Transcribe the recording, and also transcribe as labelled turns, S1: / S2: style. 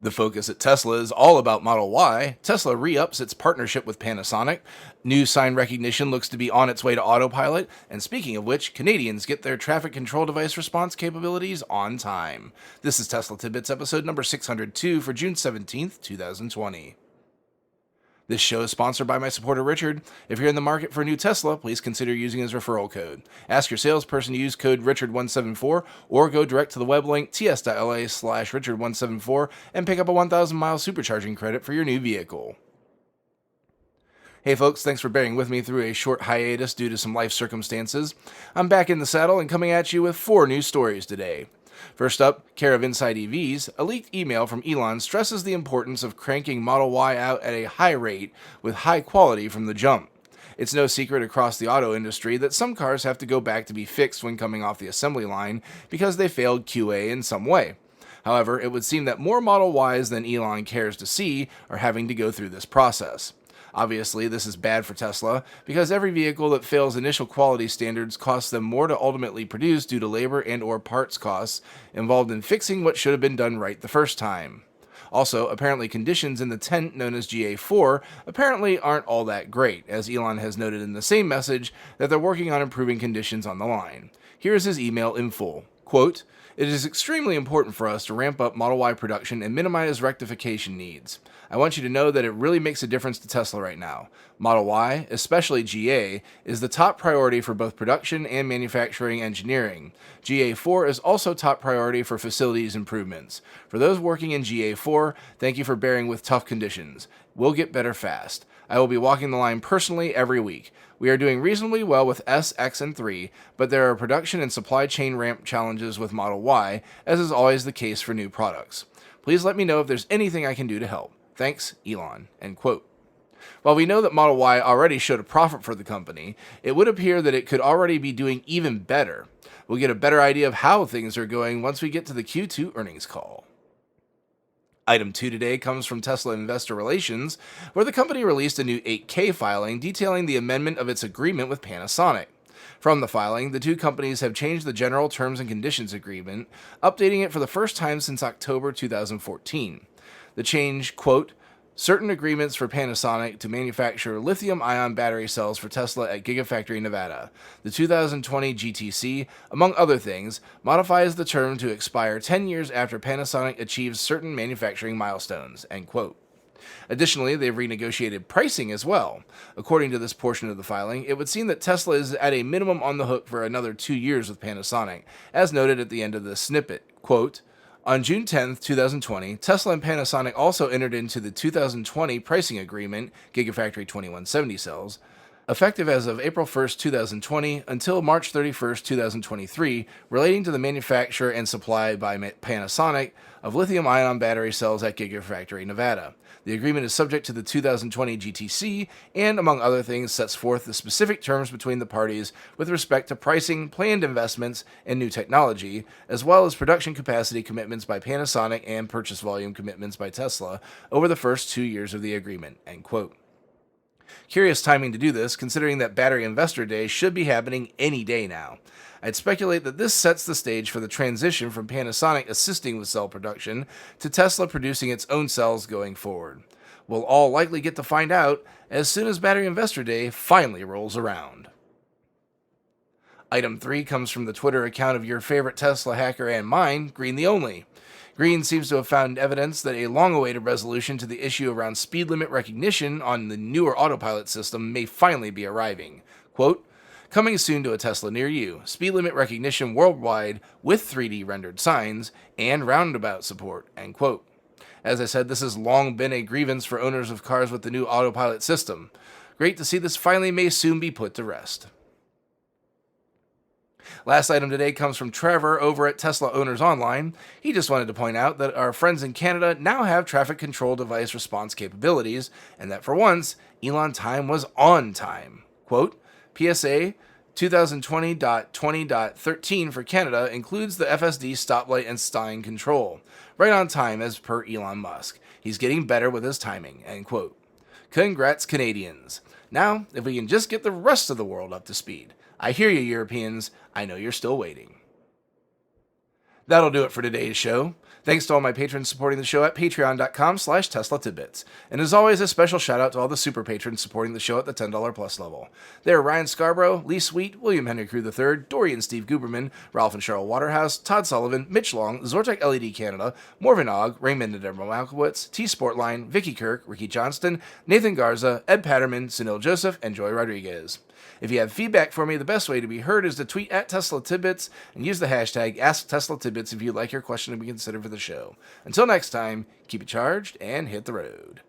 S1: The focus at Tesla is all about Model Y. Tesla re-ups its partnership with Panasonic. New sign recognition looks to be on its way to autopilot. And speaking of which, Canadians get their traffic control device response capabilities on time. This is Tesla Tidbits episode number 602 for June 17th, 2020. This show is sponsored by my supporter Richard. If you're in the market for a new Tesla, please consider using his referral code. Ask your salesperson to use code Richard174 or go direct to the web link ts.la/Richard174 and pick up a 1,000-mile supercharging credit for your new vehicle. Hey folks, thanks for bearing with me through a short hiatus due to some life circumstances. I'm back in the saddle and coming at you with 4 news stories today. First up, care of Inside EVs, a leaked email from Elon stresses the importance of cranking Model Y out at a high rate with high quality from the jump. It's no secret across the auto industry that some cars have to go back to be fixed when coming off the assembly line because they failed QA in some way. However, it would seem that more Model Ys than Elon cares to see are having to go through this process. Obviously, this is bad for Tesla because every vehicle that fails initial quality standards costs them more to ultimately produce due to labor and or parts costs involved in fixing what should have been done right the first time. Also, apparently conditions in the tent known as GA4 apparently aren't all that great, as Elon has noted in the same message that they're working on improving conditions on the line. Here's his email in full. Quote, "It is extremely important for us to ramp up Model Y production and minimize rectification needs. I want you to know that it really makes a difference to Tesla right now. Model Y, especially GA, is the top priority for both production and manufacturing engineering. GA4 is also top priority for facilities improvements. For those working in GA4, thank you for bearing with tough conditions. We'll get better fast. I will be walking the line personally every week. We are doing reasonably well with S, X, and 3, but there are production and supply chain ramp challenges with Model Y, as is always the case for new products. Please let me know if there's anything I can do to help. Thanks, Elon." End quote. While we know that Model Y already showed a profit for the company, it would appear that it could already be doing even better. We'll get a better idea of how things are going once we get to the Q2 earnings call. Item 2 today comes from Tesla Investor Relations, where the company released a new 8K filing detailing the amendment of its agreement with Panasonic. From the filing, the two companies have changed the General Terms and Conditions Agreement, updating it for the first time since October 2014. The change, quote, "Certain agreements for Panasonic to manufacture lithium-ion battery cells for Tesla at Gigafactory Nevada. The 2020 GTC, among other things, modifies the term to expire 10 years after Panasonic achieves certain manufacturing milestones." End quote. Additionally, they've renegotiated pricing as well. According to this portion of the filing, it would seem that Tesla is at a minimum on the hook for another 2 years with Panasonic, as noted at the end of the snippet. Quote, "On June 10th, 2020, Tesla and Panasonic also entered into the 2020 pricing agreement, Gigafactory 2170 cells, effective as of April 1st, 2020 until March 31st, 2023, relating to the manufacture and supply by Panasonic of lithium-ion battery cells at Gigafactory Nevada. The agreement is subject to the 2020 GTC and, among other things, sets forth the specific terms between the parties with respect to pricing, planned investments, and new technology, as well as production capacity commitments by Panasonic and purchase volume commitments by Tesla over the first 2 years of the agreement." End quote. Curious timing to do this, considering that Battery Investor Day should be happening any day now. I'd speculate that this sets the stage for the transition from Panasonic assisting with cell production to Tesla producing its own cells going forward. We'll all likely get to find out as soon as Battery Investor Day finally rolls around. Item 3 comes from the Twitter account of your favorite Tesla hacker and mine, Green the Only. Green seems to have found evidence that a long-awaited resolution to the issue around speed limit recognition on the newer autopilot system may finally be arriving. Quote, "Coming soon to a Tesla near you, speed limit recognition worldwide with 3D rendered signs and roundabout support." End quote. As I said, this has long been a grievance for owners of cars with the new autopilot system. Great to see this finally may soon be put to rest. Last item today comes from Trevor over at Tesla Owners Online. He just wanted to point out that our friends in Canada now have traffic control device response capabilities, and that for once, Elon time was on time. Quote, "PSA 2020.20.13 for Canada includes the FSD stoplight and Stein control. Right on time as per Elon Musk. He's getting better with his timing." End quote. Congrats, Canadians. Now, if we can just get the rest of the world up to speed. I hear you, Europeans. I know you're still waiting. That'll do it for today's show. Thanks to all my patrons supporting the show at patreon.com/Tesla Tidbits. And as always, a special shout out to all the super patrons supporting the show at the $10 plus level. They are Ryan Scarborough, Lee Sweet, William Henry Crew III, Dorian Steve Guberman, Ralph and Cheryl Waterhouse, Todd Sullivan, Mitch Long, Zortek LED Canada, Morvan Ogg, Raymond and Deborah Malkowitz, T Sportline, Vicky Kirk, Ricky Johnston, Nathan Garza, Ed Patterman, Sunil Joseph, and Joy Rodriguez. If you have feedback for me, the best way to be heard is to tweet at Tesla Tidbits and use the hashtag AskTeslaTidbits if you'd like your question to be considered for the show. Until next time, keep it charged and hit the road.